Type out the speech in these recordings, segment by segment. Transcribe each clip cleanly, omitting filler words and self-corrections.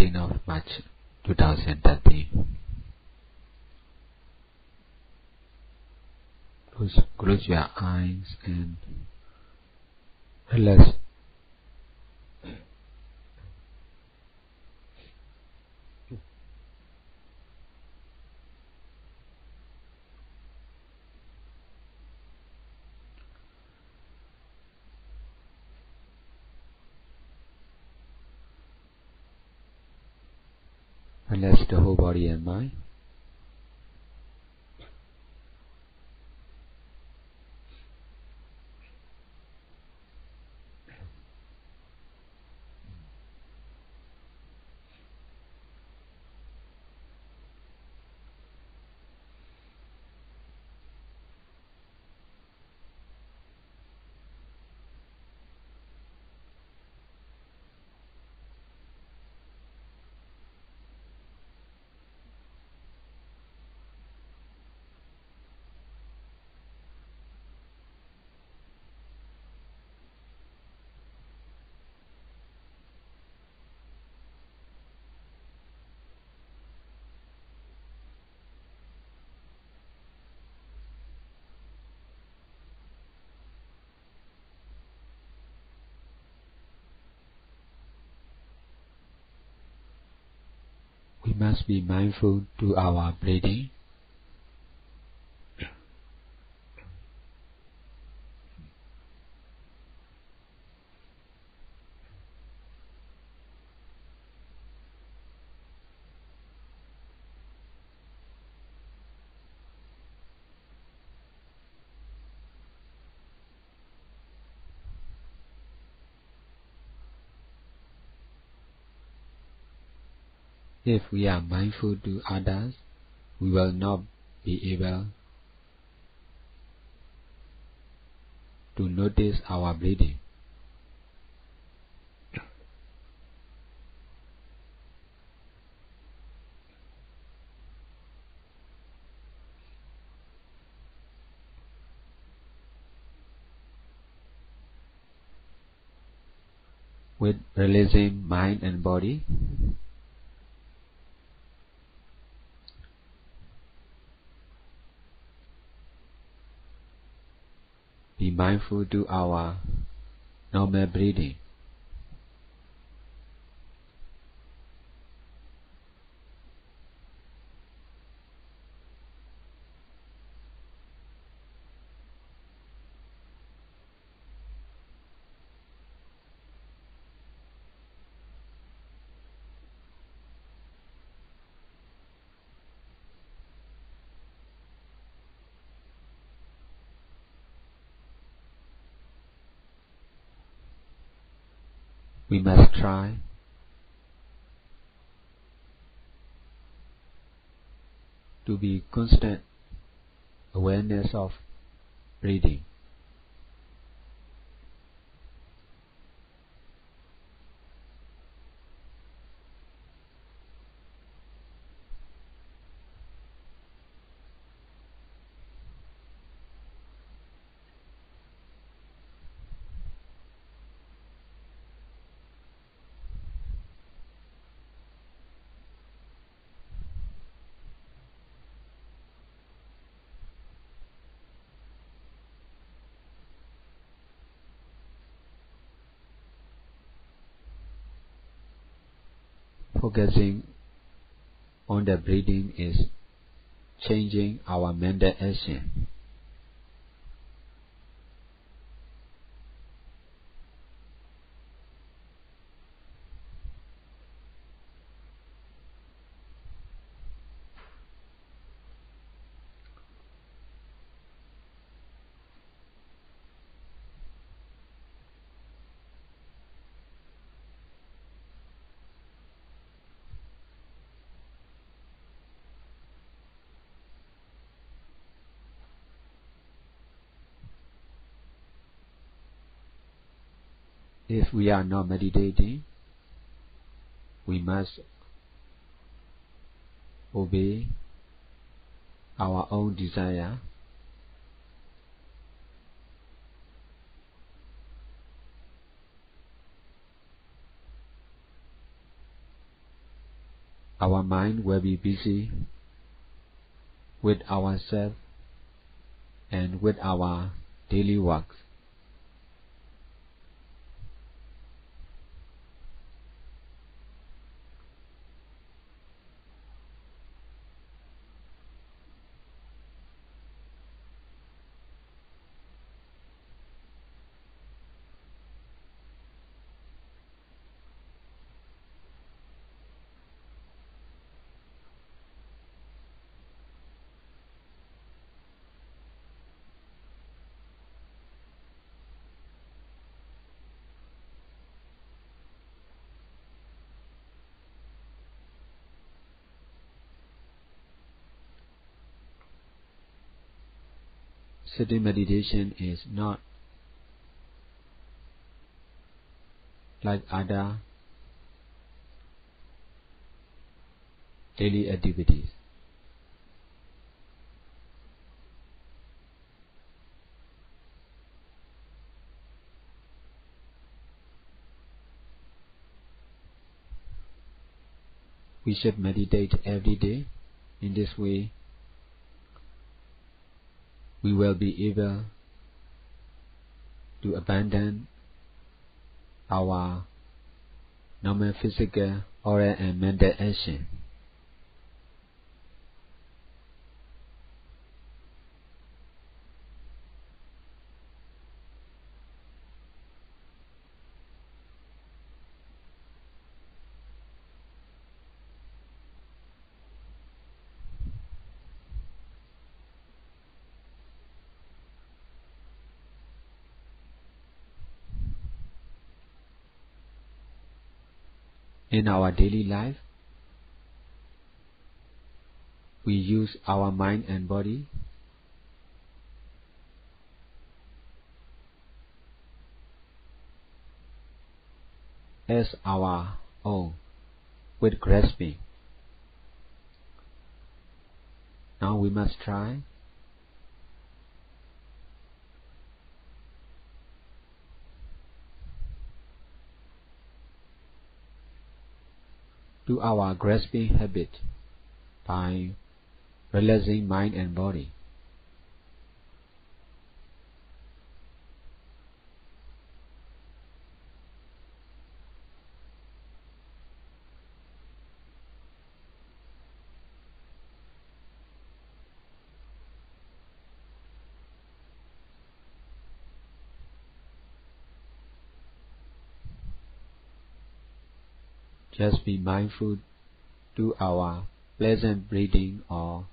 18th of March 2013. Close your eyes and relax. Relax the whole body and mind. We must be mindful to our breathing. If we are mindful to others, we will not be able to notice our breathing. With releasing mind and body, be mindful to our normal breathing. We must try to be constant awareness of breathing. Focusing on the breathing is changing our mental action. If we are not meditating, we must obey our own desire. our mind will be busy with ourselves and with our daily works. Sitting meditation is not like other daily activities. We should meditate every day. In this way, we will be able to abandon our normal physical, oral and mental action. In our daily life, we use our mind and body as our own with grasping. Now we must try to our grasping habit by relaxing mind and body. Just be mindful to our pleasant breathing or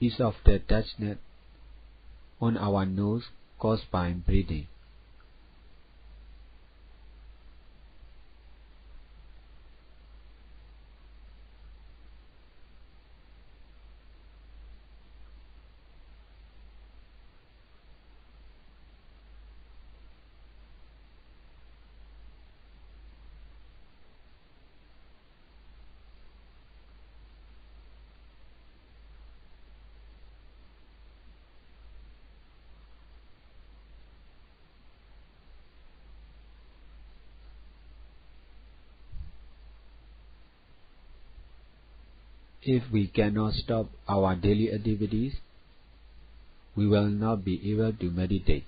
ease of the touchness on our nose caused by breathing. If we cannot stop our daily activities, we will not be able to meditate.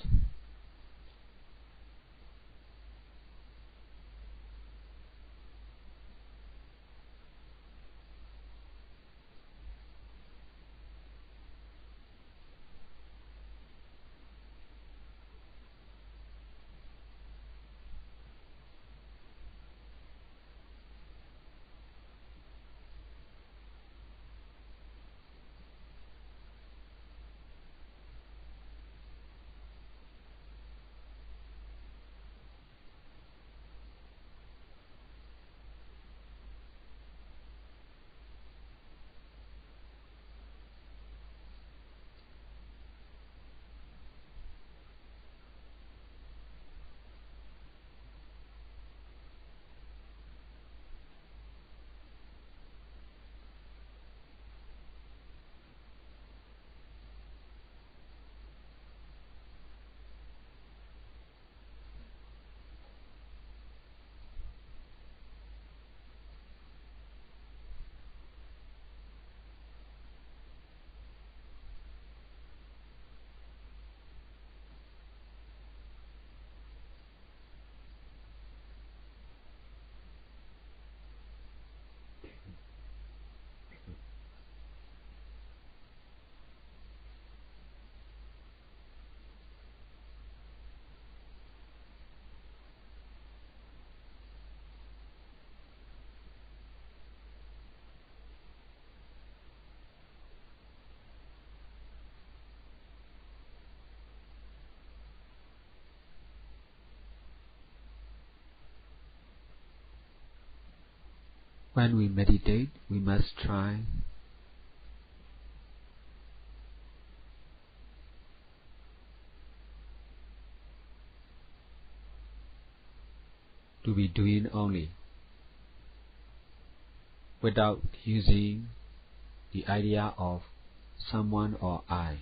When we meditate, we must try to be doing only, without using the idea of someone or I.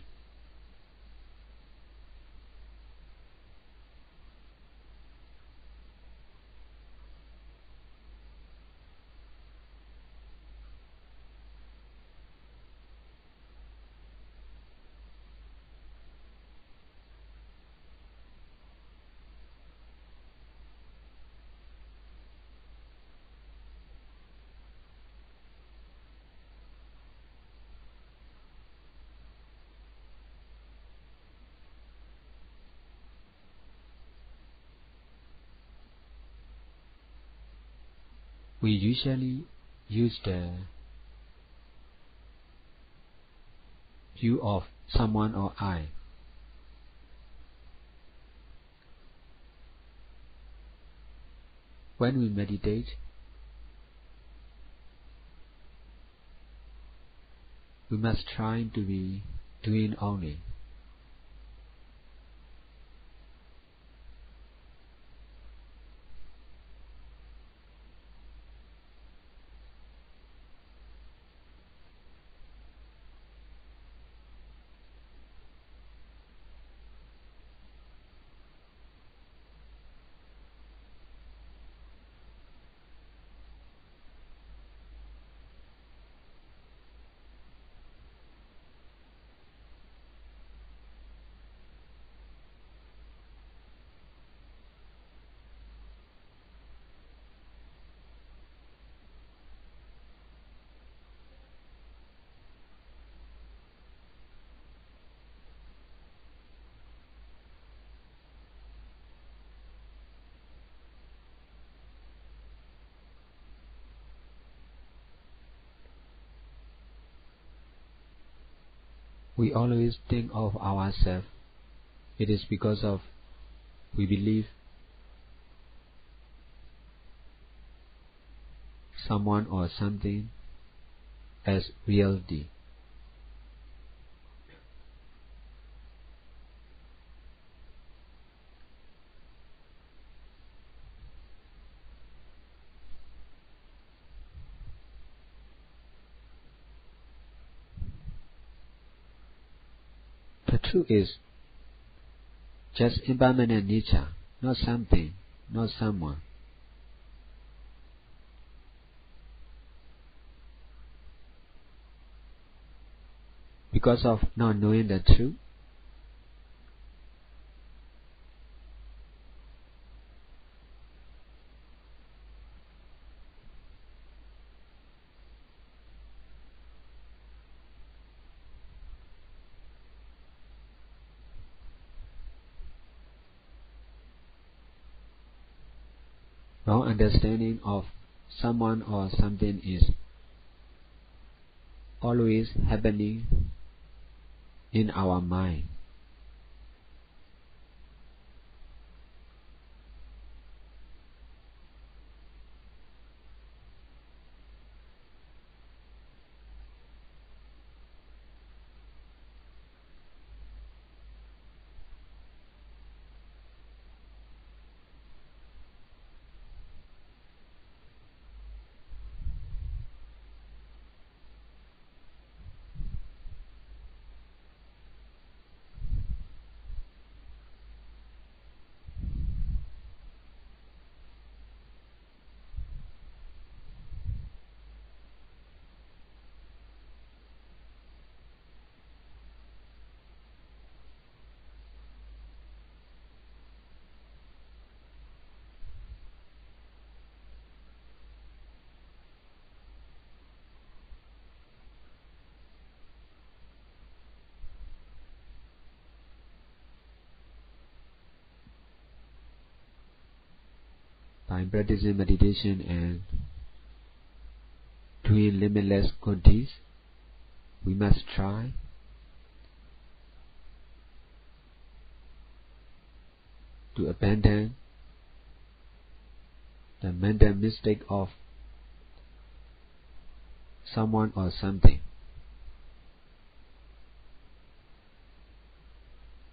We usually use the view of someone or I. When we meditate, we must try to be doing only. We always think of ourselves. It is because of we believe someone or something as reality. The truth is just impermanent nature, not something, not someone. Because of not knowing the truth, wrong understanding of someone or something is always happening in our mind. By practicing meditation and doing limitless good deeds, we must try to abandon the mental mistake of someone or something.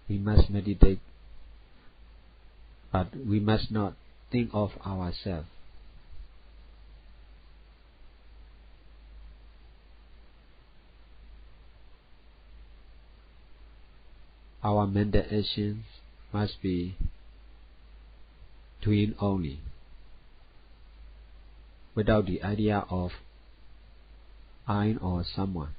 We must meditate, but we must not think of ourselves. Our mental actions must be doing only, without the idea of I or someone.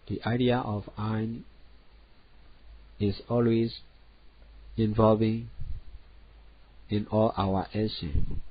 The idea of I is always involving in all our actions.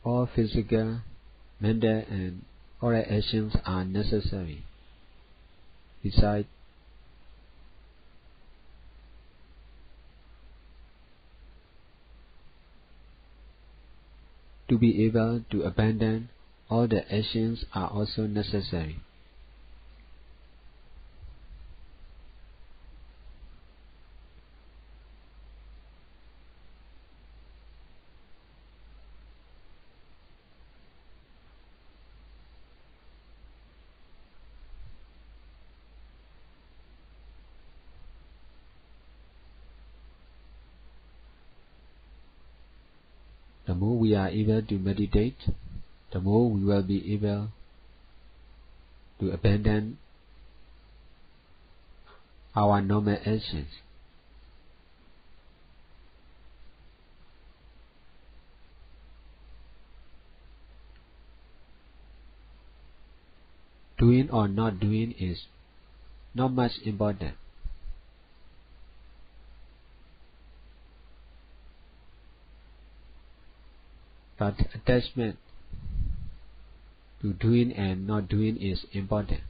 All physical, mental, and oral actions are necessary. Besides, to be able to abandon all the actions are also necessary. The more we are able to meditate, the more we will be able to abandon our normal actions. Doing or not doing is not much important. But attachment to doing and not doing is important.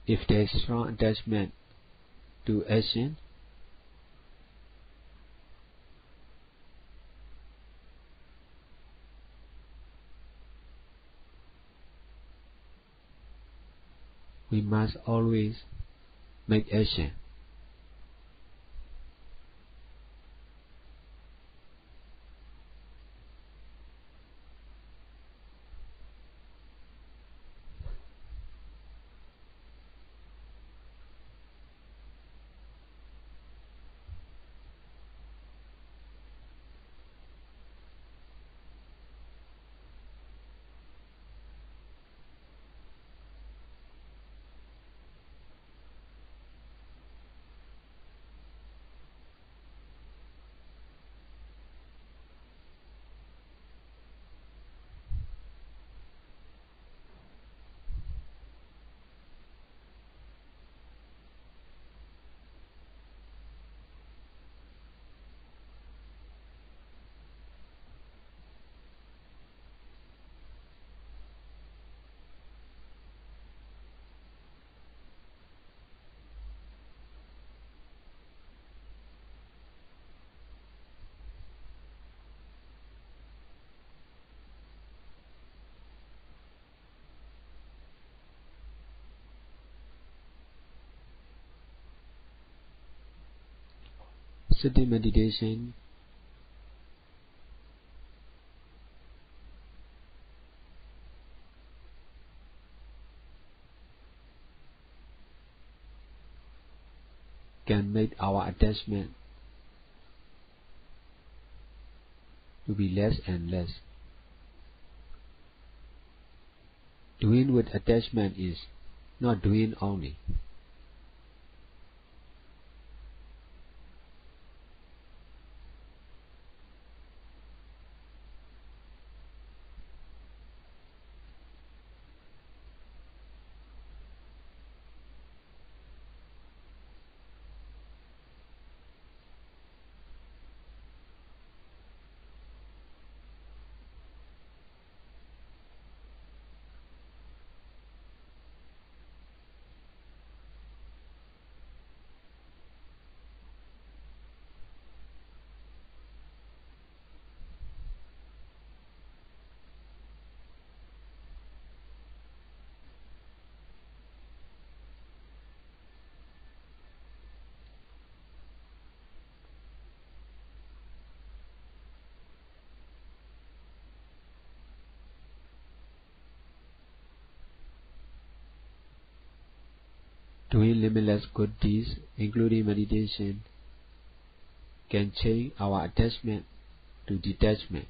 If there is strong attachment to action, we must always make action. Sitting meditation can make our attachment to be less and less. Doing with attachment is not doing only. Doing limitless good deeds, including meditation, can change our attachment to detachment.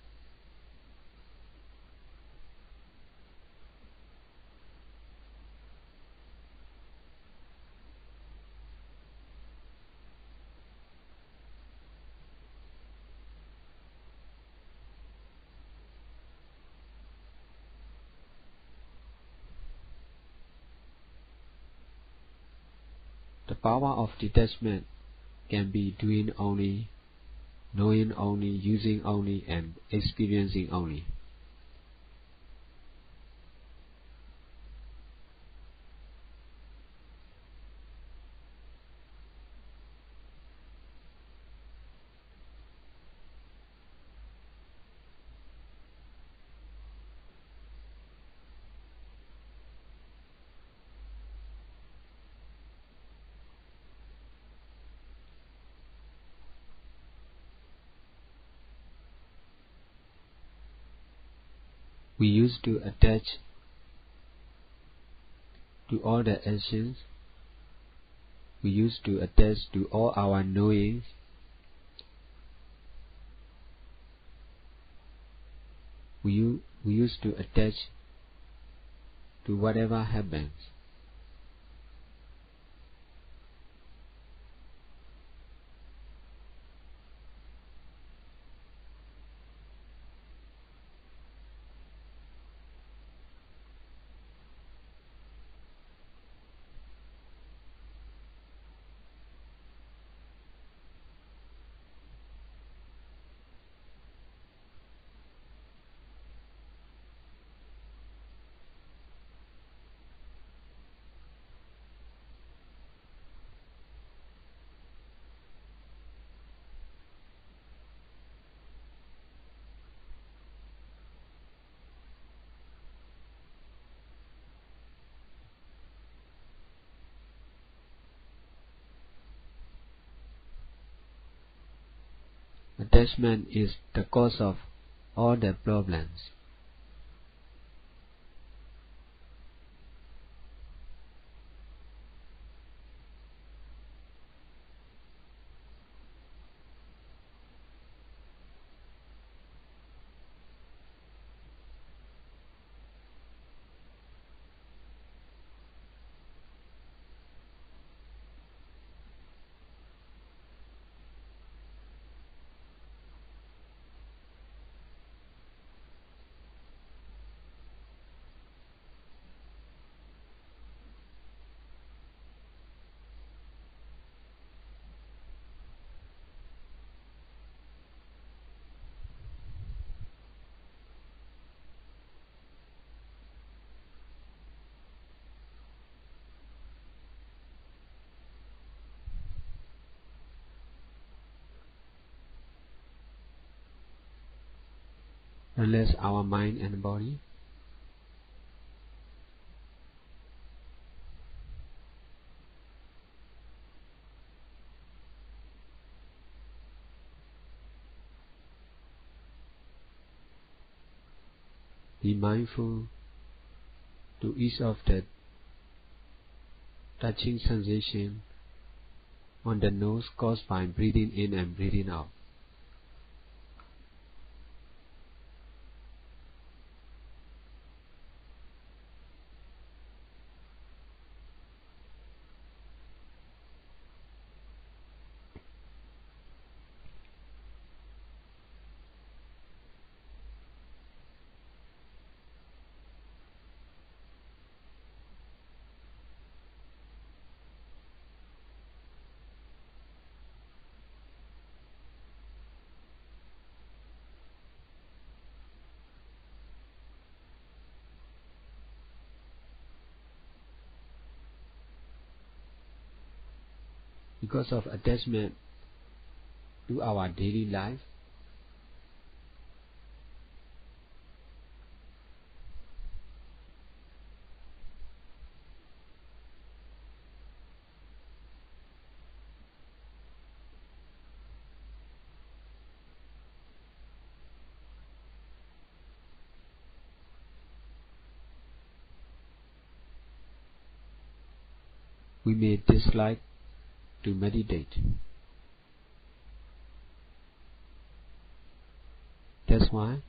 The power of detachment can be doing only, knowing only, using only, and experiencing only. We used to attach to all the actions. We used to attach to all our knowings. We used to attach to whatever happens. Attachment is the cause of all the problems. Unless our mind and body Be mindful to each of the touching sensation on the nose caused by breathing in and breathing out. Because of attachment to our daily life, we may dislike to meditate. That's why,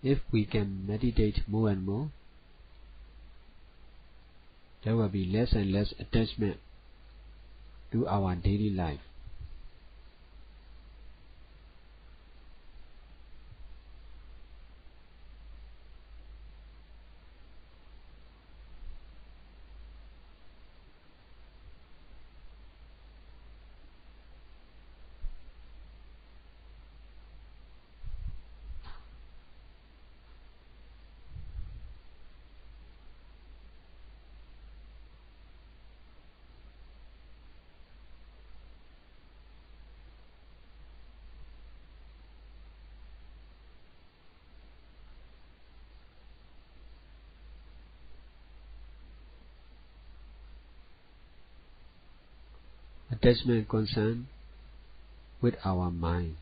if we can meditate more and more, there will be less and less attachment to our daily life. Attachment concerned with our mind.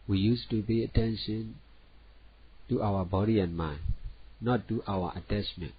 We used to pay attention to our body and mind, not to our attachment.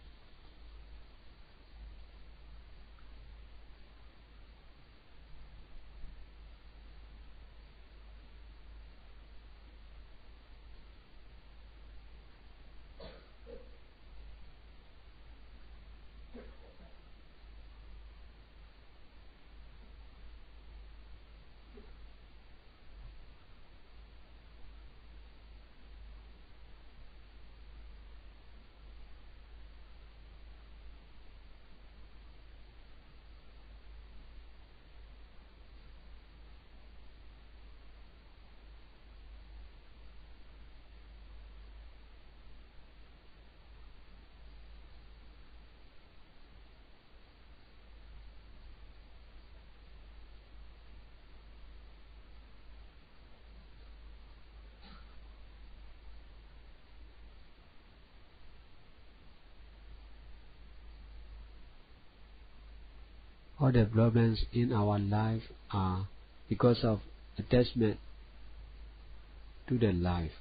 All the problems in our life are because of attachment to the life.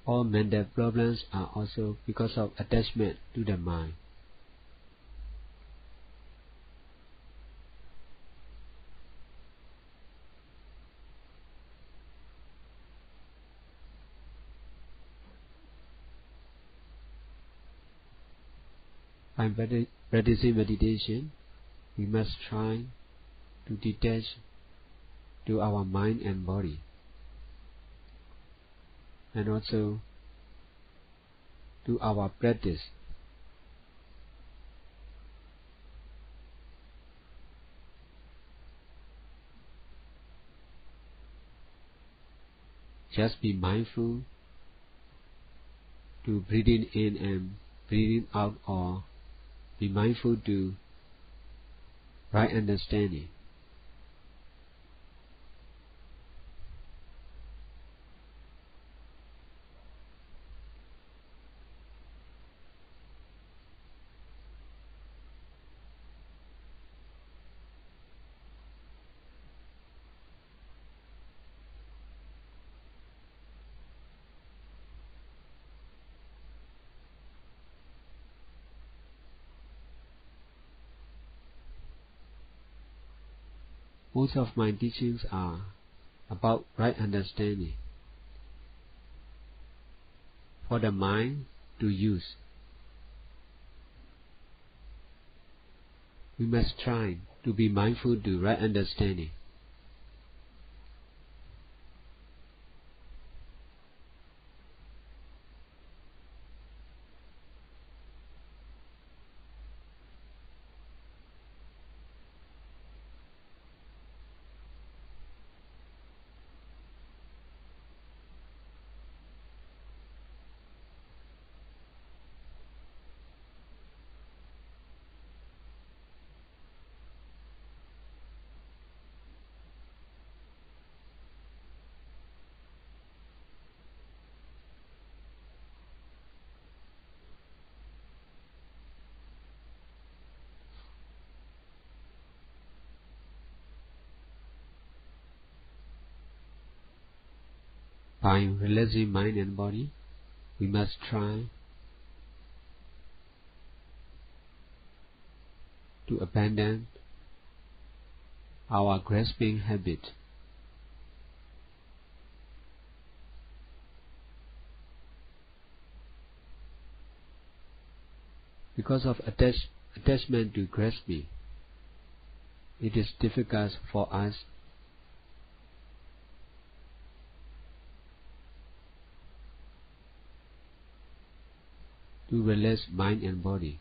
All mental problems are also because of attachment to the mind. By practicing meditation, we must try to detach to our mind and body, and also to our practice. Just be mindful to breathing in and breathing out, or be mindful to right understanding. Most of my teachings are about right understanding for the mind to use. We must try to be mindful to right understanding. By relaxing mind and body, we must try to abandon our grasping habit. Because of attachment to grasping, it is difficult for us to relax mind and body.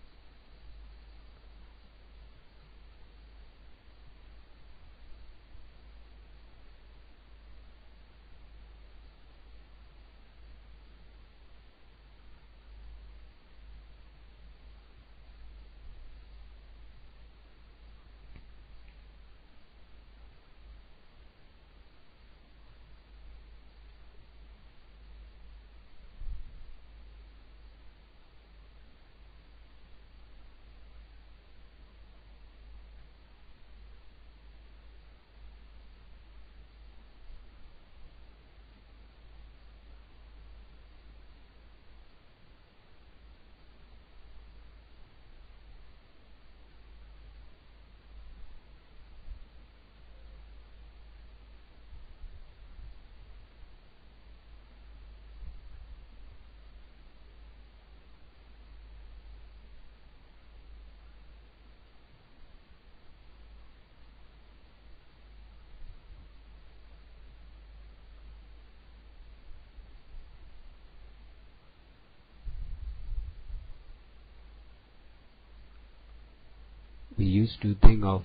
We used to think of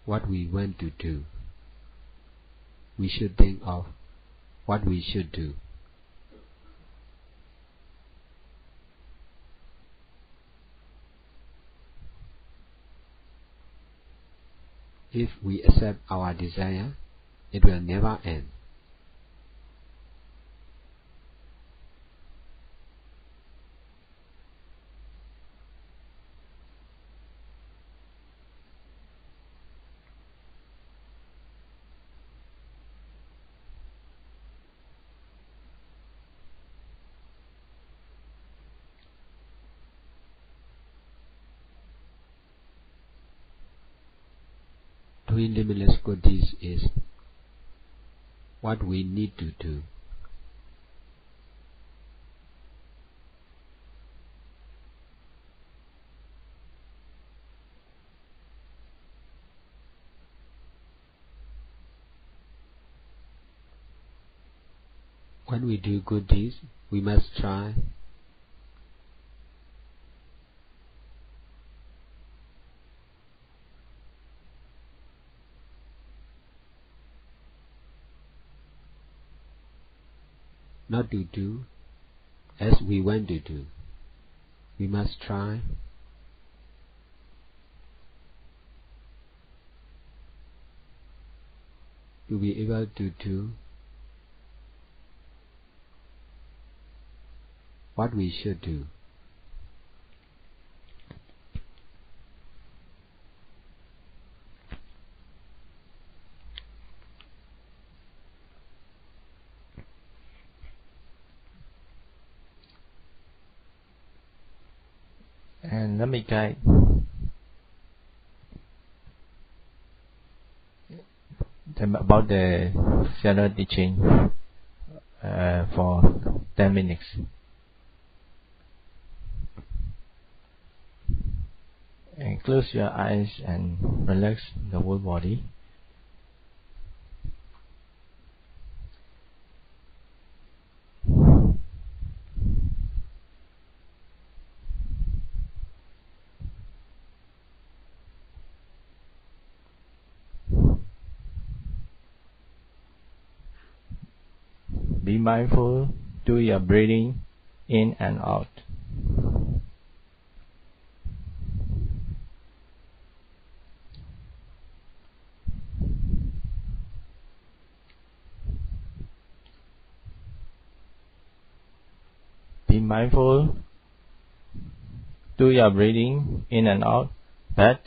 what we want to do. We should think of what we should do. If we accept our desire, it will never end. Doing limitless good deeds is what we need to do. When we do good deeds, we must try not to do as we want to do. We must try to be able to do what we should do. And let me guide. about the Sayadaw teaching for 10 minutes. And close your eyes and relax the whole body. Be mindful to your breathing in and out. Be mindful to your breathing in and out, but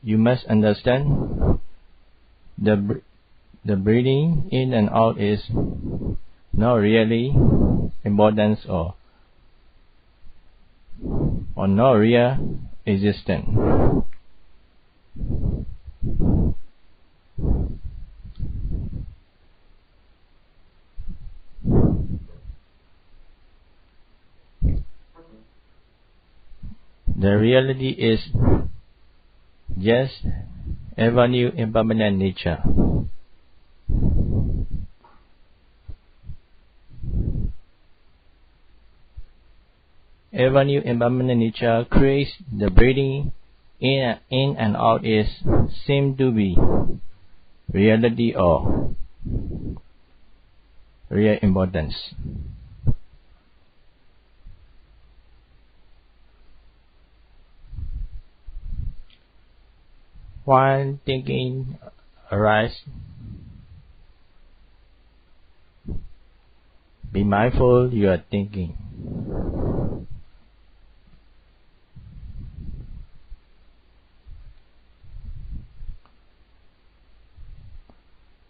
you must understand the breathing in and out is not really important or not real existent. The reality is just ever new impermanent nature. Ever new impermanent nature creates the breathing in and out is seem to be reality or real importance. While thinking arises, be mindful you are thinking.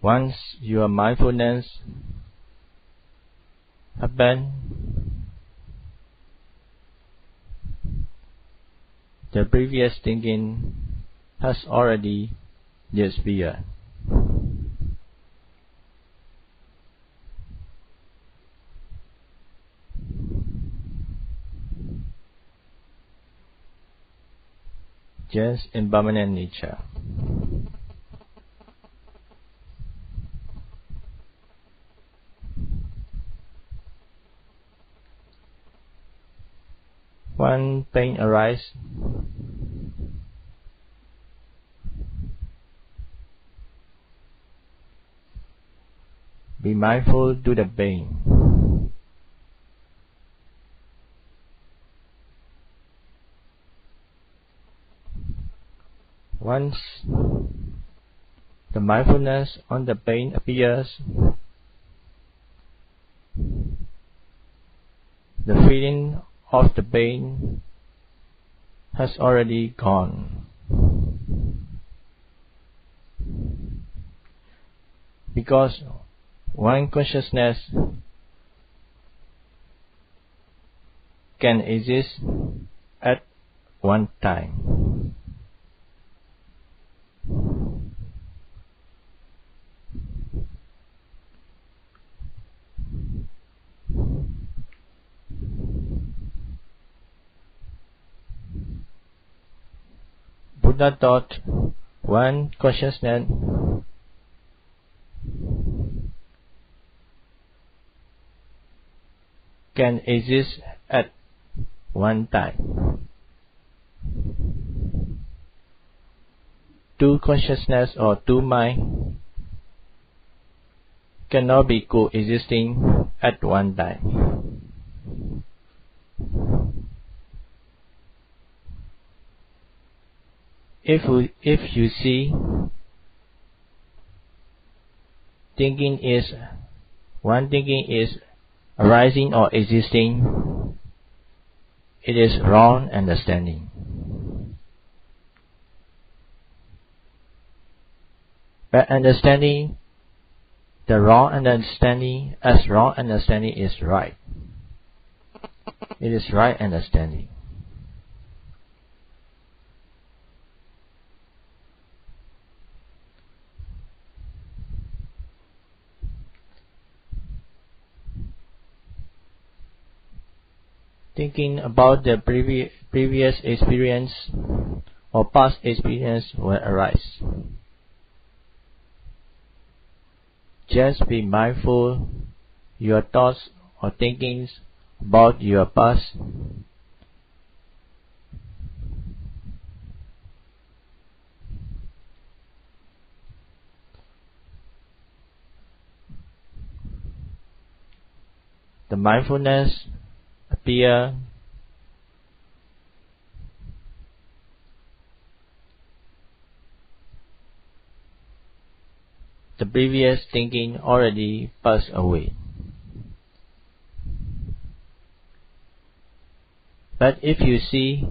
Once your mindfulness happens, the previous thinking has already disappeared. Just impermanent nature. When pain arises, be mindful to the pain. Once the mindfulness on the pain appears, the feeling of the pain has already gone. Because one consciousness can exist at one time. Buddha taught one consciousness can exist at one time. Two consciousness or two mind cannot be coexisting at one time. If you see thinking is arising or existing, it is wrong understanding. By understanding the wrong understanding as wrong understanding is right. It is right understanding. Thinking about the previous experience or past experience will arise. Just be mindful your thoughts or thinkings about your past. The mindfulness appear the previous thinking already passed away. But if you see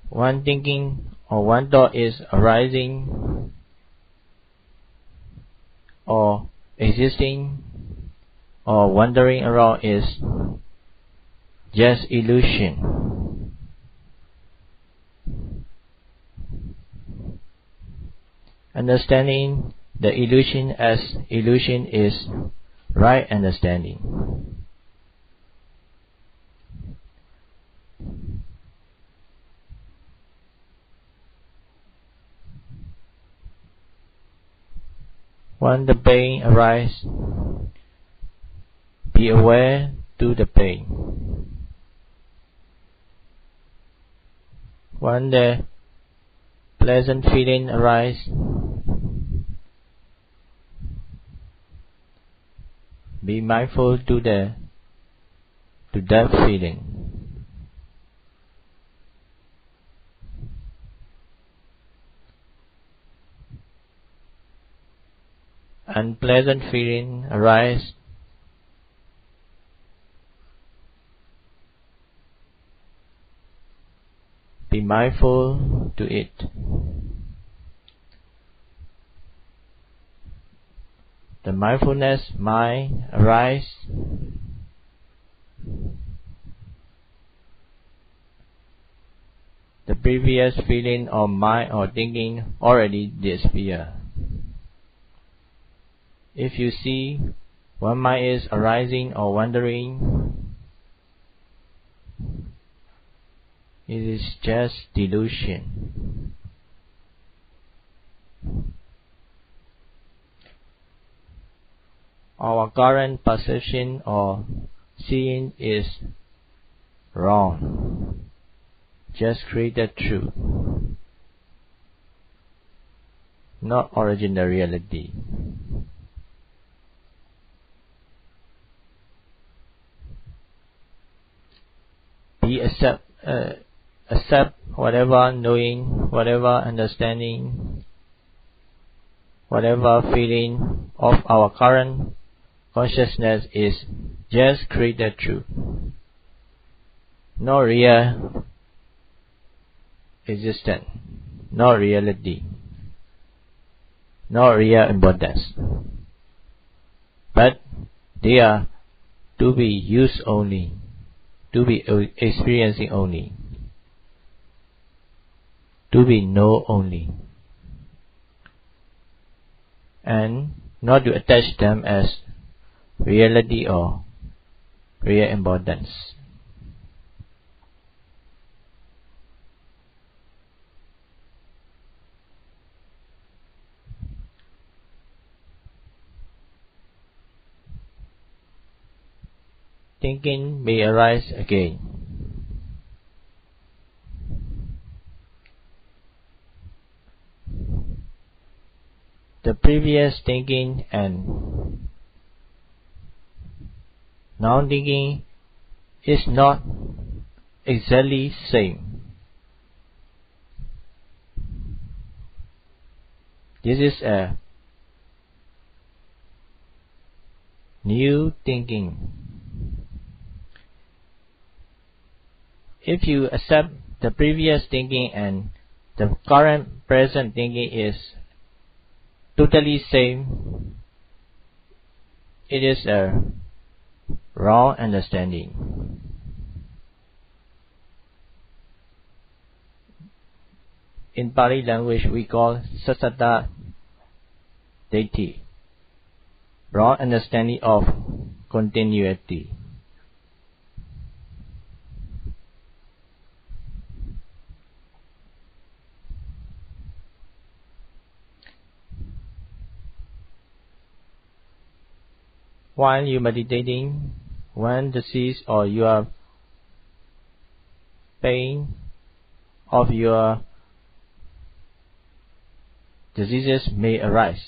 one thinking or one thought is arising or existing or wandering around, is just illusion. Understanding the illusion as illusion is right understanding. When the pain arises, be aware to the pain. When the pleasant feeling arises, be mindful to that feeling. Unpleasant feeling arise, be mindful to it. The mindfulness mind arise, the previous feeling or mind or thinking already disappear. If you see one mind is arising or wandering, it is just delusion. Our current perception or seeing is wrong. Just created truth, not original reality. Accept whatever knowing, whatever understanding, whatever feeling of our current consciousness is just created truth, no real existence, no reality, no real importance. But they are to be used only, to be experiencing only, to be known only, and not to attach them as reality or real importance. Thinking may arise again. The previous thinking and now thinking is not exactly same. This is a new thinking. If you accept the previous thinking and the current present thinking is totally same, it is a wrong understanding. In Pali language we call sasatta deity, wrong understanding of continuity. While you meditating, when disease or your pain of your diseases may arise.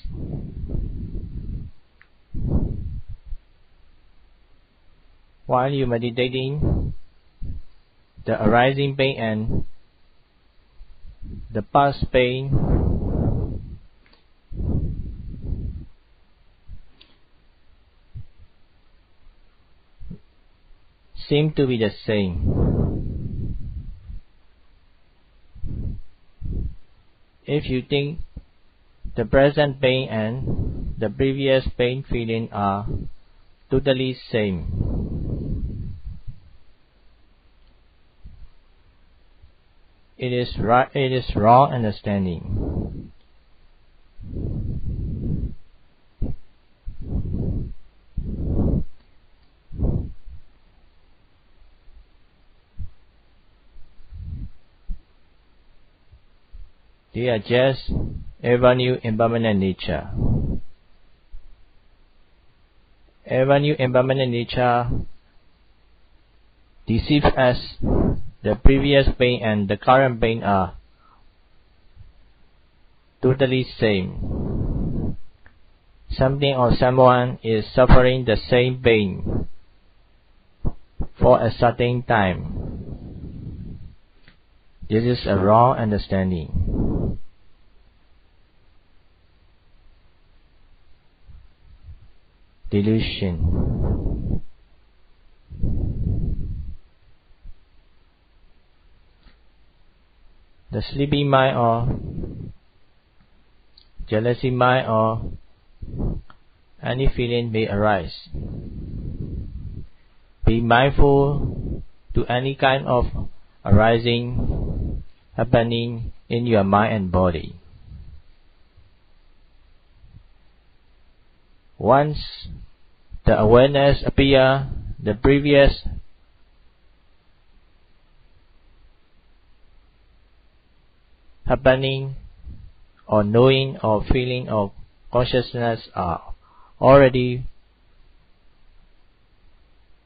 While you meditating, the arising pain and the past pain seem to be the same. If you think the present pain and the previous pain feeling are totally same, it is wrong understanding. They are just ever new impermanent nature. Ever new impermanent nature deceives us. The previous pain and the current pain are totally same. Something or someone is suffering the same pain for a certain time. This is a wrong understanding. Delusion. The sleepy mind or jealousy mind or any feeling may arise. Be mindful to any kind of arising, happening in your mind and body. Once the awareness appears, the previous happening or knowing or feeling or consciousness are already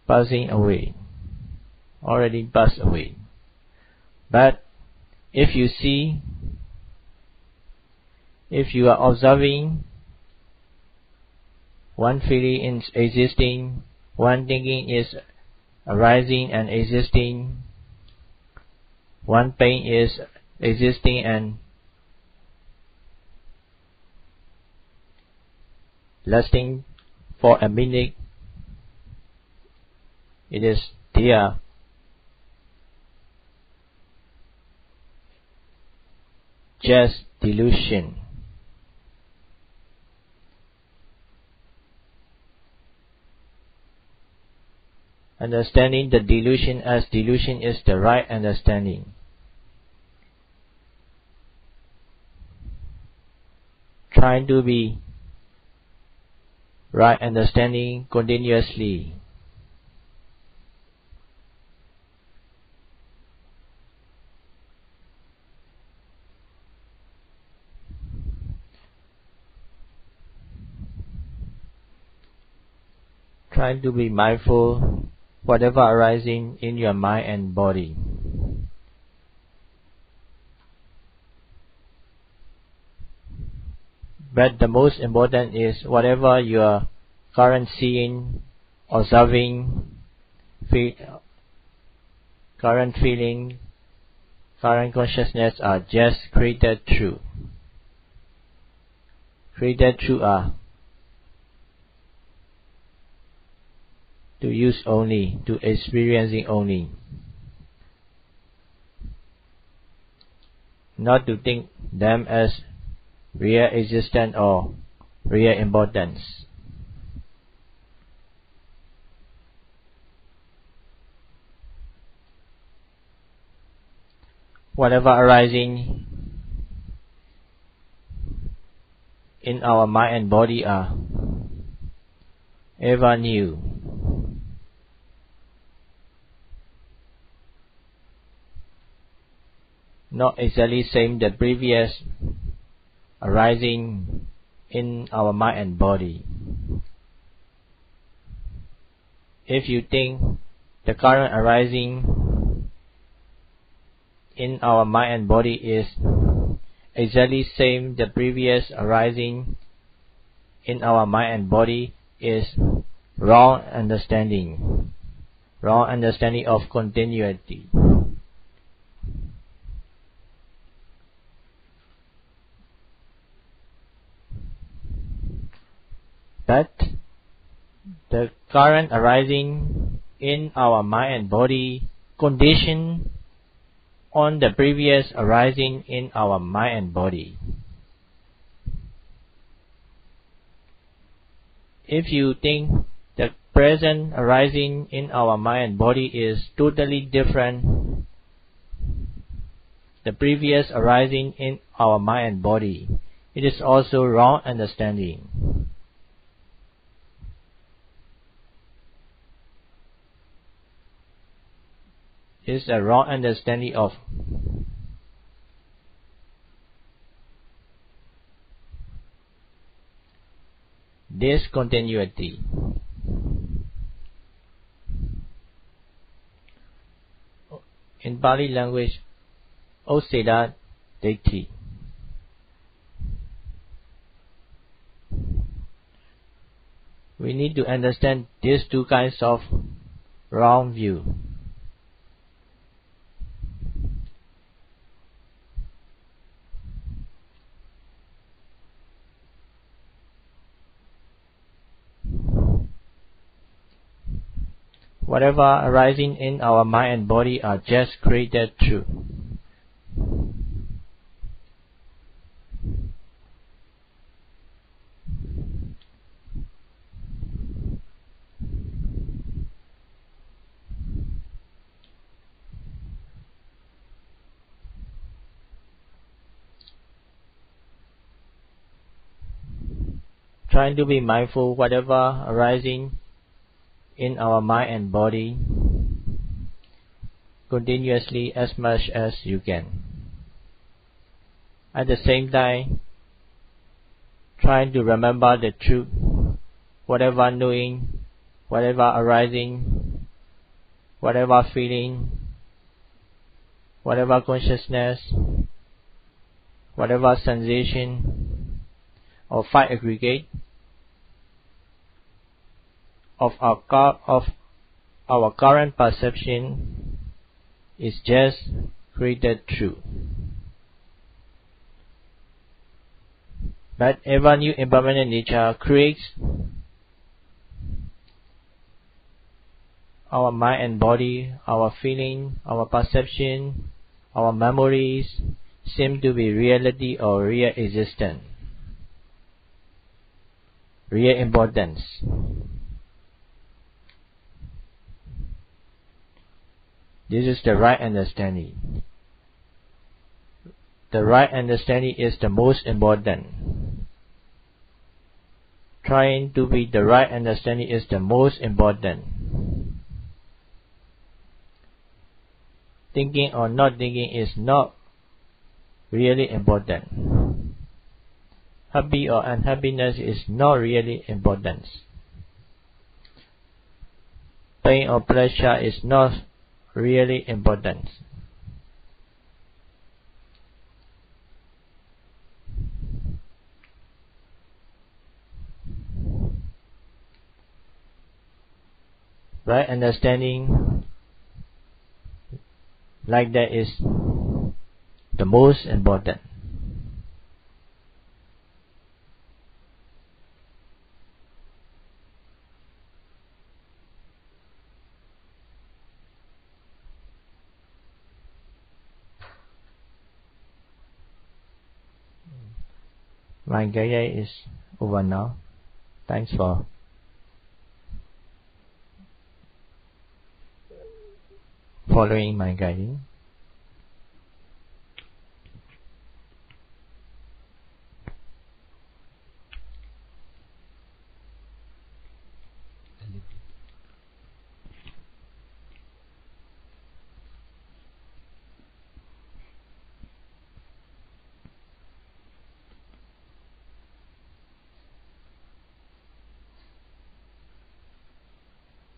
passing away, already passed away. But if you see, if you are observing, one feeling is existing, one thinking is arising and existing, one pain is existing and lasting for a minute, it is there. Just delusion. Understanding the delusion as delusion is the right understanding. Trying to be right understanding continuously. Trying to be mindful whatever arising in your mind and body. But the most important is whatever your current seeing, observing, current feeling, current consciousness are just created true. Created true are to use only, to experiencing only. Not to think them as real existence or real importance. whatever arising in our mind and body are ever new. Not exactly same the previous arising in our mind and body. If you think the current arising in our mind and body is exactly same the previous arising in our mind and body, is wrong understanding of continuity. But the current arising in our mind and body condition on the previous arising in our mind and body. If you think the present arising in our mind and body is totally different, the previous arising in our mind and body, it is also wrong understanding. Is a wrong understanding of discontinuity. In Pali language, Oseda Deity. We need to understand these two kinds of wrong view. Whatever arising in our mind and body are just created true. Trying to be mindful whatever arising in our mind and body continuously as much as you can. At the same time, trying to remember the truth, whatever knowing, whatever arising, whatever feeling, whatever consciousness, whatever sensation or five aggregate of our current perception is just created true. But ever new impermanent nature creates our mind and body, our feeling, our perception, our memories seem to be reality or real existence, real importance. This is the right understanding. The right understanding is the most important. Trying to be the right understanding is the most important. Thinking or not thinking is not really important. Happy or unhappiness is not really important. Pain or pleasure is not really important. Right understanding like that is the most important. My guide is over now. Thanks for following my guiding.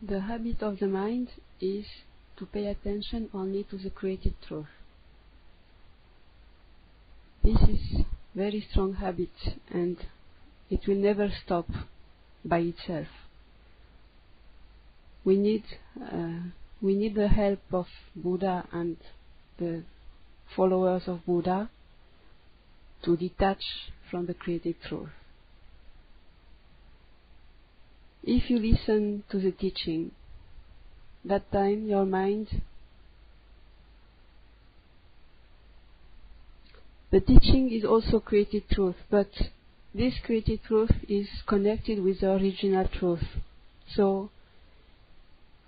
The habit of the mind is to pay attention only to the created truth. This is very strong habit, and it will never stop by itself. We need the help of Buddha and the followers of Buddha to detach from the created truth. If you listen to the teaching, that time your mind, the teaching is also created truth, but this created truth is connected with the original truth. So,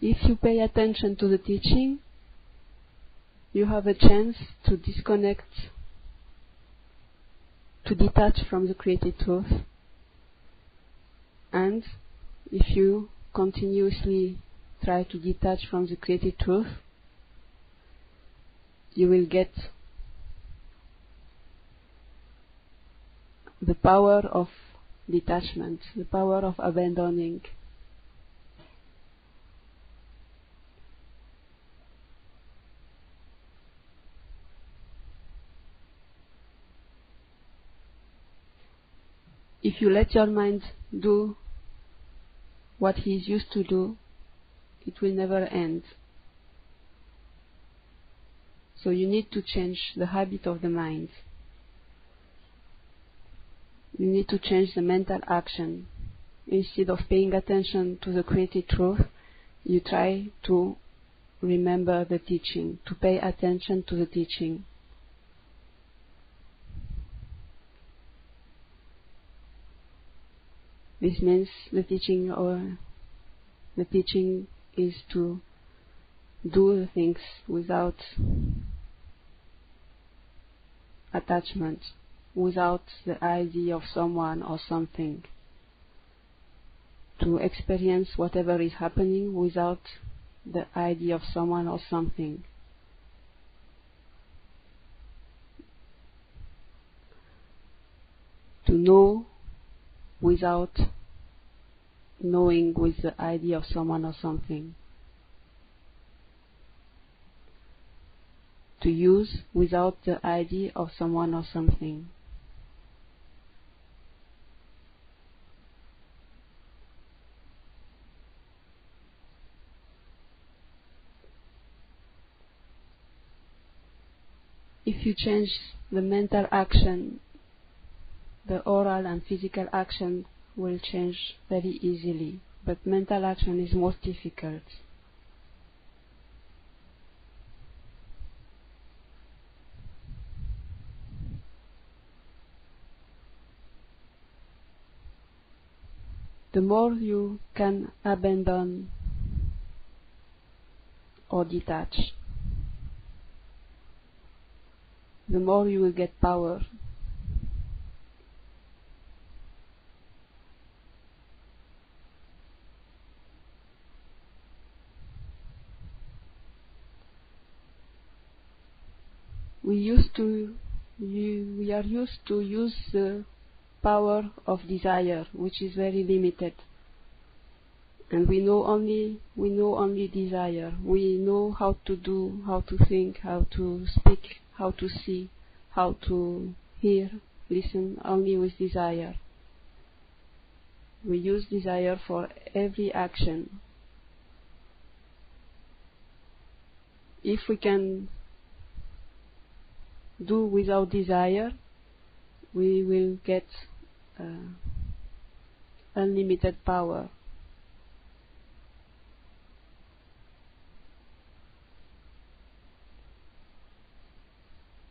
if you pay attention to the teaching, you have a chance to disconnect, to detach from the created truth. And if you continuously try to detach from the created truth, you will get the power of detachment, the power of abandoning. If you let your mind do what he is used to do, it will never end. So you need to change the habit of the mind. You need to change the mental action. Instead of paying attention to the created truth, you try to remember the teaching, to pay attention to the teaching. This means the teaching is to do the things without attachment, without the idea of someone or something. To experience whatever is happening without the idea of someone or something. To know without knowing with the idea of someone or something. To use without the idea of someone or something. If you change the mental action, the oral and physical action will change very easily, but mental action is most difficult. The more you can abandon or detach, the more you will get power. We are used to use the power of desire, which is very limited, and we know only desire. We know how to do, how to think, how to speak, how to see, how to hear, listen, only with desire. We use desire for every action. If we can do without desire, we will get unlimited power.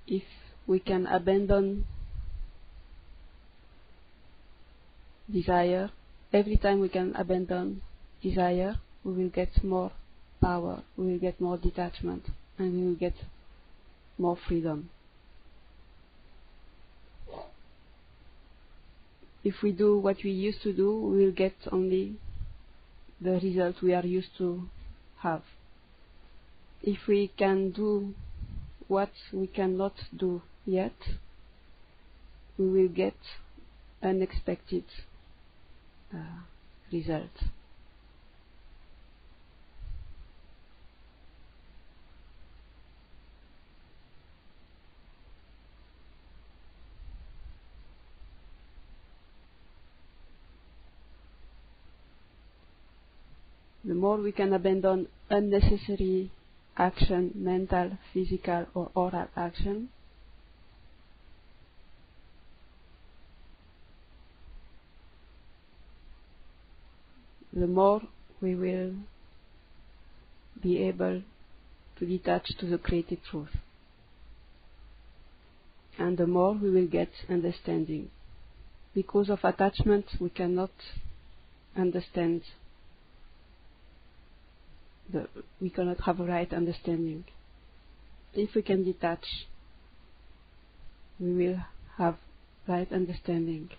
If we can abandon desire, every time we can abandon desire, we will get more power, we will get more detachment, and we will get more freedom. If we do what we used to do, we will get only the result we are used to have. If we can do what we cannot do yet, we will get unexpected results. the more we can abandon unnecessary action, mental, physical or oral action, the more we will be able to detach to the created truth. And the more we will get understanding. Because of attachment, we cannot understand. We cannot have a right understanding. If we can detach, we will have right understanding.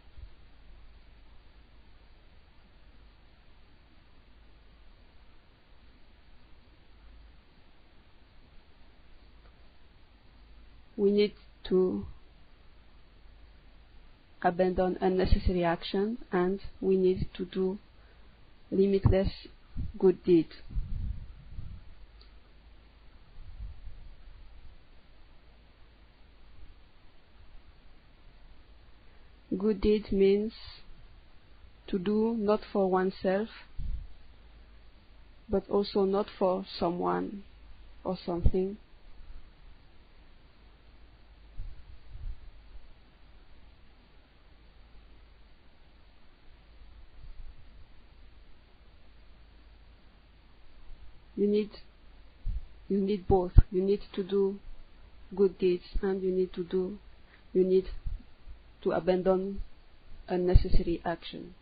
We need to abandon unnecessary action, and we need to do limitless good deed. Good deed means to do not for oneself, but also not for someone or something. You need both. You need to do good deeds, and you need to abandon unnecessary action.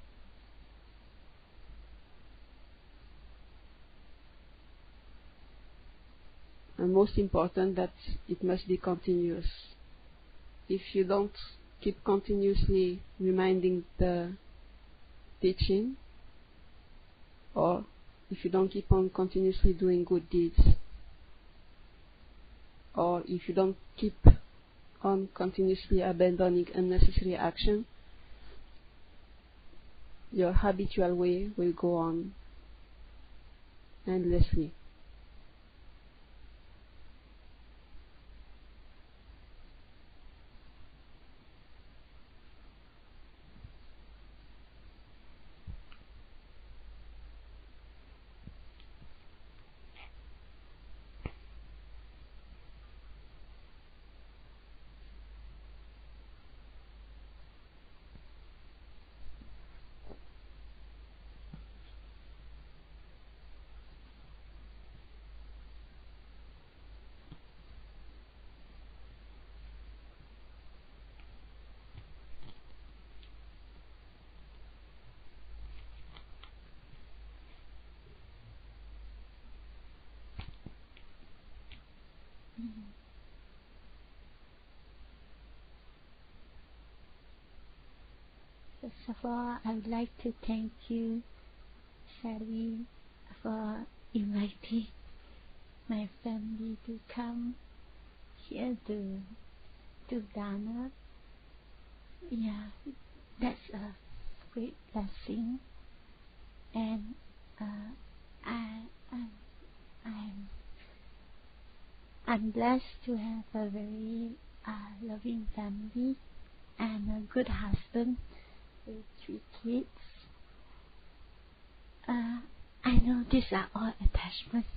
And most important, that it must be continuous. If you don't keep continuously reminding the teaching, or if you don't keep on continuously doing good deeds, or if you don't keep on continuously abandoning unnecessary action, your habitual way will go on endlessly. First of all, I would like to thank you, Sally, for inviting my family to come here to Dhamma. Yeah, that's a great blessing, and I'm blessed to have a very loving family and a good husband with 3 kids. I know these are all attachments.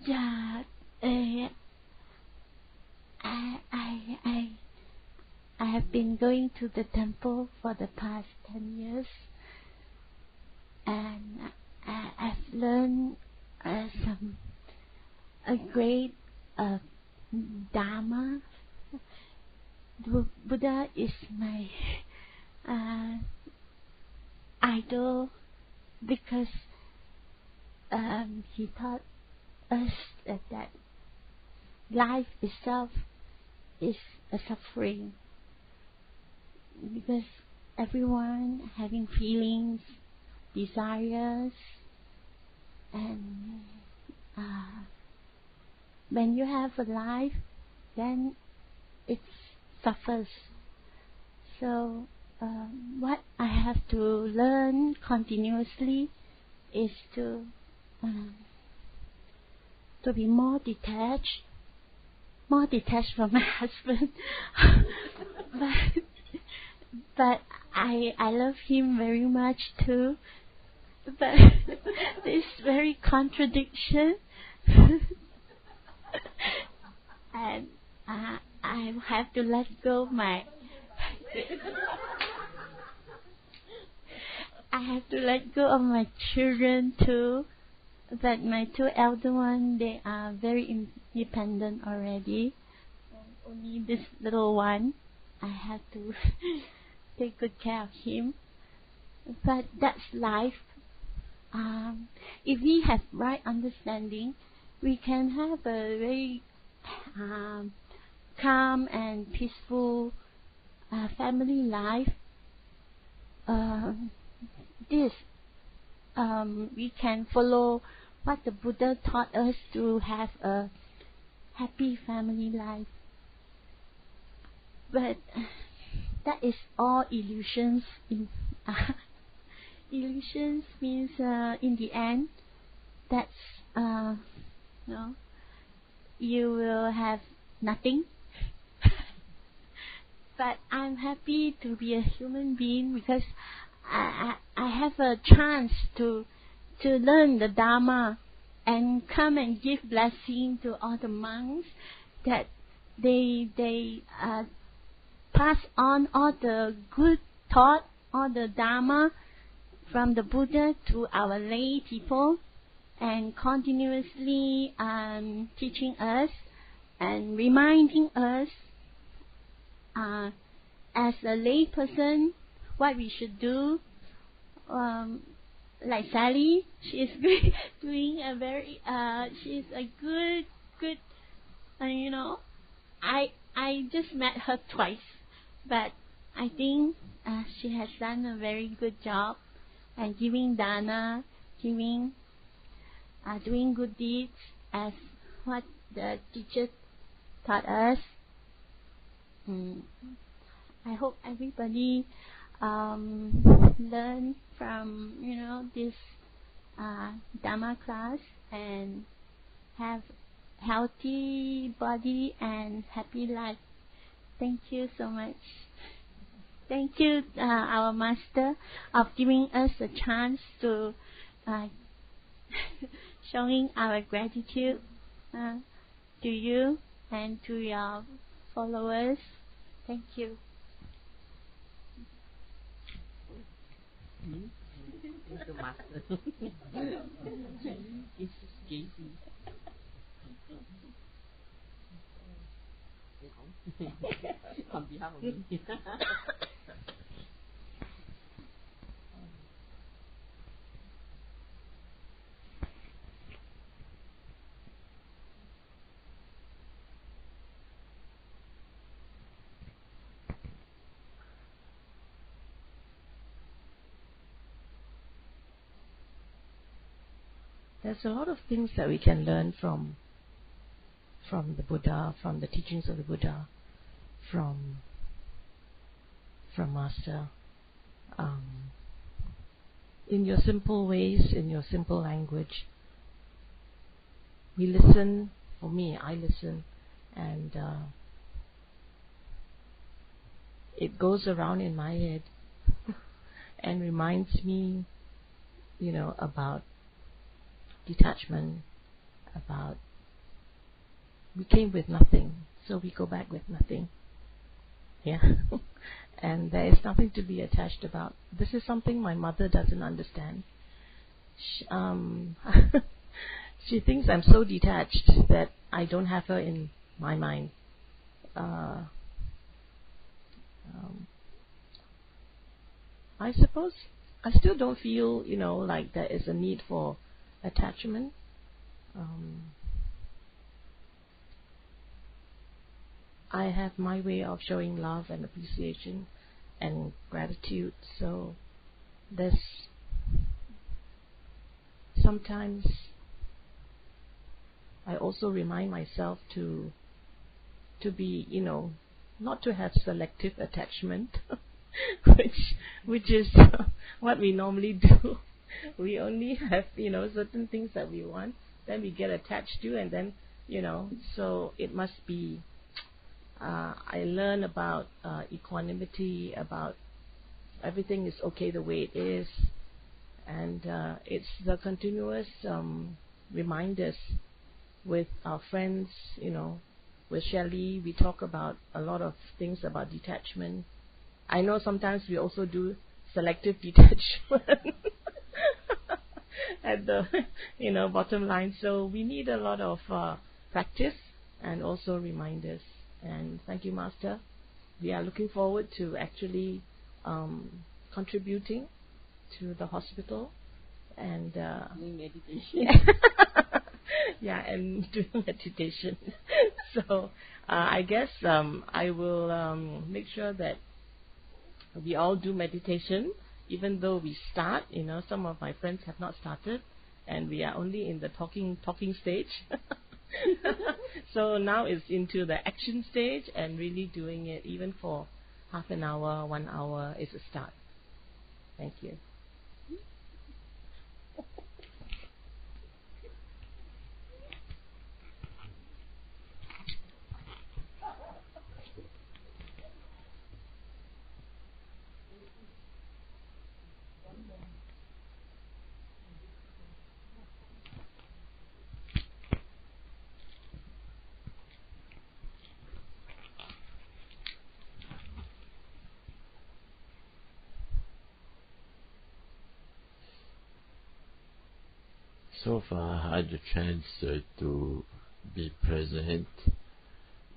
Yeah, I have been going to the temple for the past 10 years, and I've learned a great Dhamma. Buddha is my idol because he taught us that life itself is a suffering, because everyone having feelings, desires, and when you have a life, then it suffers. So what I have to learn continuously is to be more detached from my husband, but I love him very much too. But this very contradiction, and I have to let go my. I have to let go of my children too. But my two elder ones, they are very independent already. Only this little one, I have to take good care of him. But that's life. If we have right understanding, we can have a very calm and peaceful family life. We can follow what the Buddha taught us to have a happy family life. But that is all illusions. Illusions means in the end, that's no, you will have nothing. But I'm happy to be a human being because I have a chance to learn the Dhamma and come and give blessing to all the monks that they pass on all the good thought, all the Dhamma from the Buddha to our lay people, and continuously teaching us and reminding us as a lay person what we should do. Like Sally, she is doing a very she's a good I just met her twice, but I think she has done a very good job and giving dana, doing good deeds as what the teacher taught us. I hope everybody learn from this Dhamma class and have healthy body and happy life. Thank you so much. Thank you, our master, of giving us a chance to showing our gratitude to you and to your followers. Thank you. On behalf of me. There's a lot of things that we can learn from the Buddha, from the teachings of the Buddha, from Master. In your simple ways, in your simple language, we listen. For me, I listen, and it goes around in my head and reminds me, about detachment, about we came with nothing, so we go back with nothing. Yeah. And there is nothing to be attached about. This is something my mother doesn't understand. She thinks I'm so detached that I don't have her in my mind. I suppose I still don't feel, like there is a need for attachment. I have my way of showing love and appreciation and gratitude. So there's sometimes I also remind myself to be, not to have selective attachment, which is what we normally do. We only have, certain things that we want, then we get attached to, and then, so it must be. I learn about equanimity, about everything is okay the way it is. And it's the continuous reminders with our friends, with Shelley, we talk about a lot of things about detachment. I know sometimes we also do selective detachment at the bottom line. So we need a lot of practice and also reminders. And thank you, Master. We are looking forward to actually contributing to the hospital and doing meditation. Yeah, and doing meditation. So I guess I will make sure that we all do meditation, even though we start. Some of my friends have not started, and we are only in the talking stage. So now it's into the action stage, and really doing it even for half an hour, 1 hour is a start. Thank you. So far, I had the chance to be present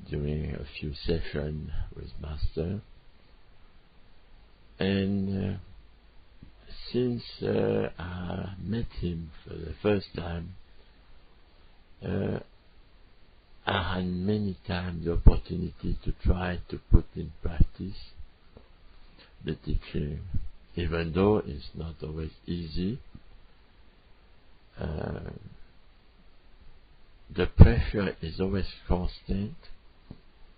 during a few sessions with Master, and since I met him for the first time, I had many times the opportunity to try to put in practice the teaching, even though it's not always easy. The pressure is always constant.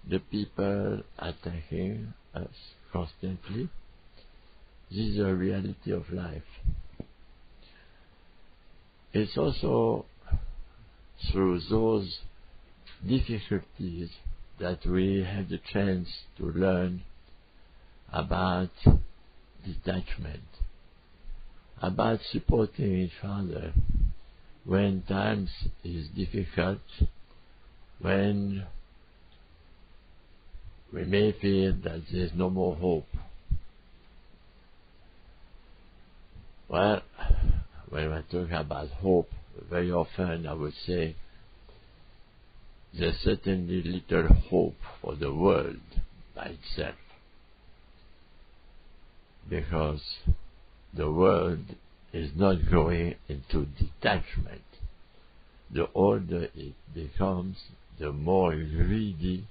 The people attacking us constantly. This is a reality of life. It's also through those difficulties that we have the chance to learn about detachment, about supporting each other when times is difficult, when we may feel that there's no more hope. Well, when I talk about hope, very often I would say there's certainly little hope for the world by itself, because the world is not going into detachment. The older it becomes, the more greedy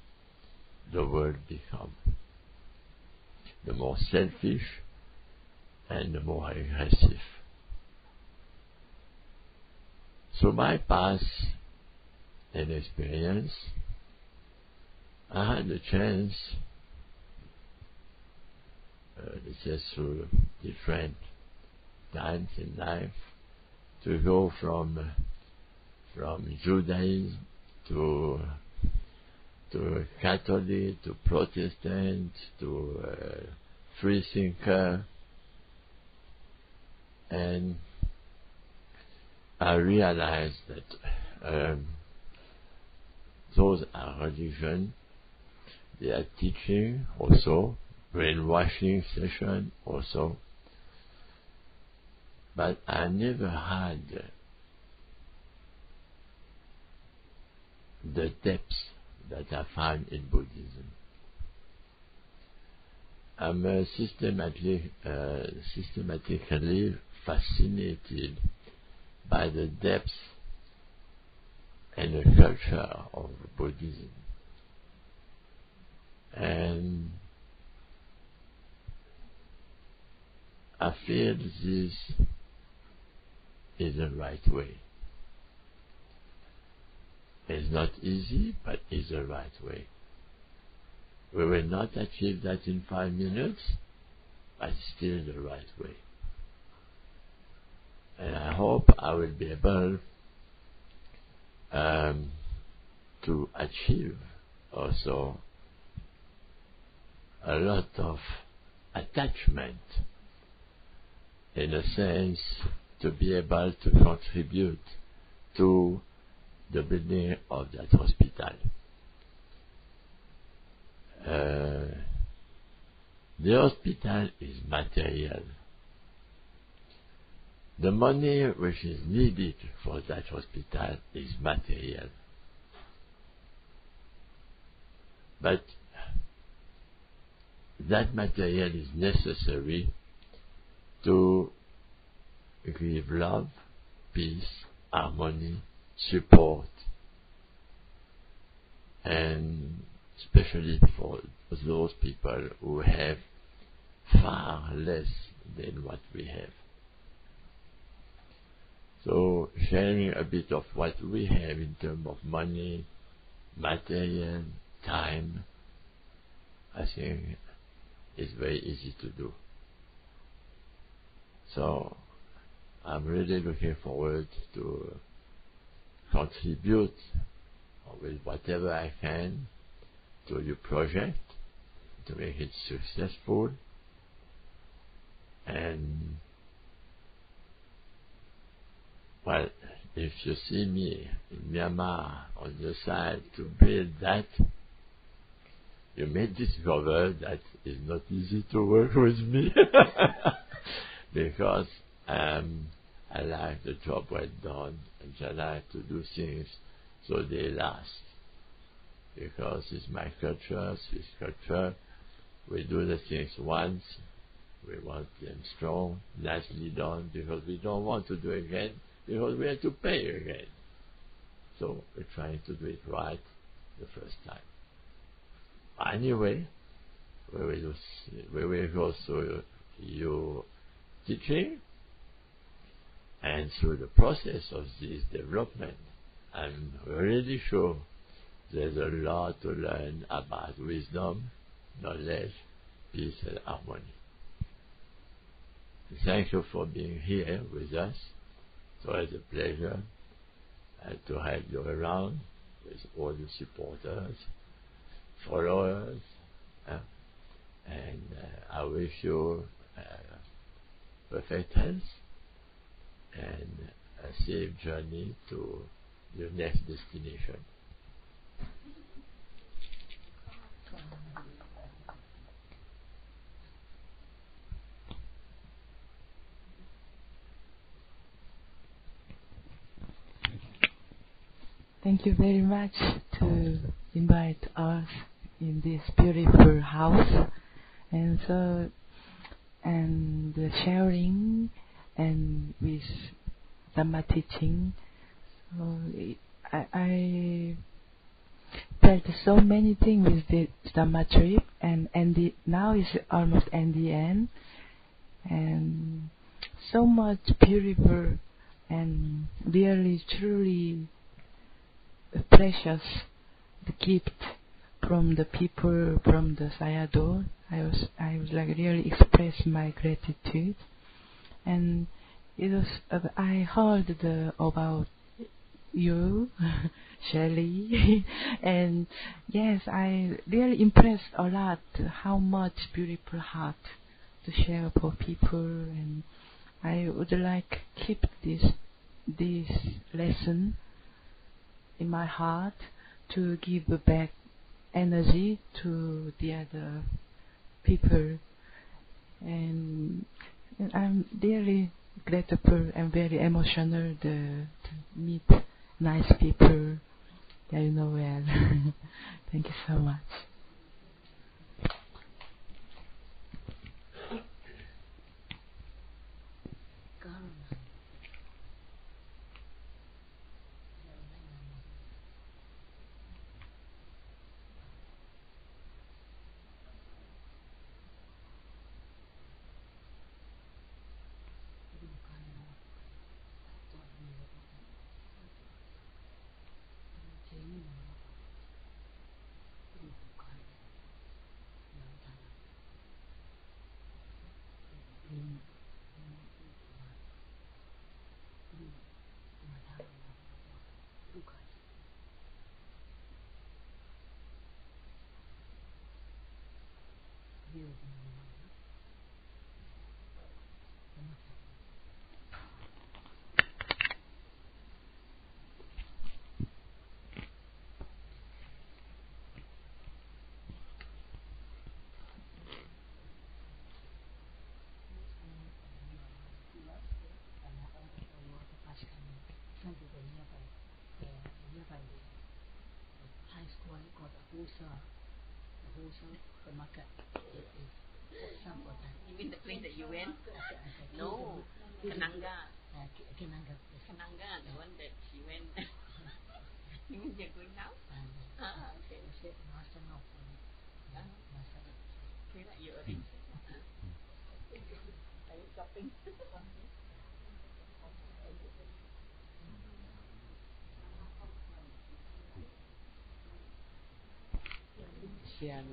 the world becomes, the more selfish and the more aggressive. Through my past and experience, I had the chance, this is through different times in life, to go from Judaism to Catholic, to Protestant, to free thinker, and I realized that those are religion, they are teaching also, brainwashing session also, but I never had the depths that I find in Buddhism. I'm systematically fascinated by the depth and the culture of Buddhism. And I feel this is the right way. It's not easy, but it's the right way. We will not achieve that in 5 minutes, but still the right way. And I hope I will be able to achieve also a lot of attachment, in a sense, to be able to contribute to the building of that hospital. The hospital is material. The money which is needed for that hospital is material. But that material is necessary to give love, peace, harmony, support, and especially for those people who have far less than what we have. So sharing a bit of what we have in terms of money, material, time, I think is very easy to do. So I'm really looking forward to contribute with whatever I can to your project to make it successful. And well, if you see me in Myanmar on the side to build that, you may discover that it's not easy to work with me because I like the job well done and I like to do things so they last. Because it's my culture, Swiss culture, we do the things once, we want them strong, nicely done, because we don't want to do it again, because we have to pay again. So we're trying to do it right the first time. Anyway, we will go through your teaching, and through the process of this development, I'm really sure there's a lot to learn about wisdom, knowledge, peace, and harmony. Thank you for being here with us. So it's a pleasure to have you around with all the supporters, followers, and I wish you perfect health and a safe journey to your next destination. Thank you very much to invite us in this beautiful house, and the sharing and with Dhamma teaching. So I felt so many things with the Dhamma trip, and now it's almost at the end, and so much beautiful and really truly precious the gift from the people, from the Sayadaw. I was like really express my gratitude, and it was I heard about you, Shelley, and yes, I really impressed a lot how much beautiful heart to share for people, and I would like keep this lesson in my heart to give back energy to the other people, and I'm really grateful and very emotional to meet nice people that you know well. Thank you so much. như vậy high school got a wholesale the market is some of that. You mean the place that you went? No, Kananga. Kananga, The one that she went. You mean you're going now? Okay. National. Feel like you're rich. Are you shopping? Xian.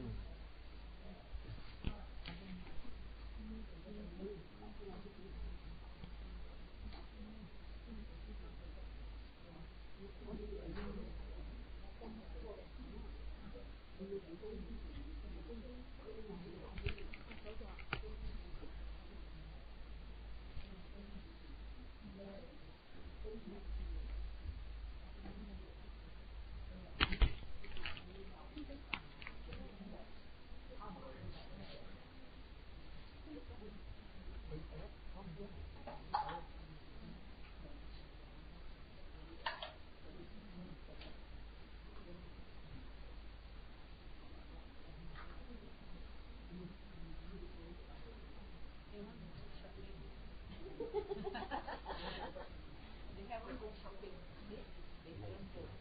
They haven't gone shopping. They haven't go.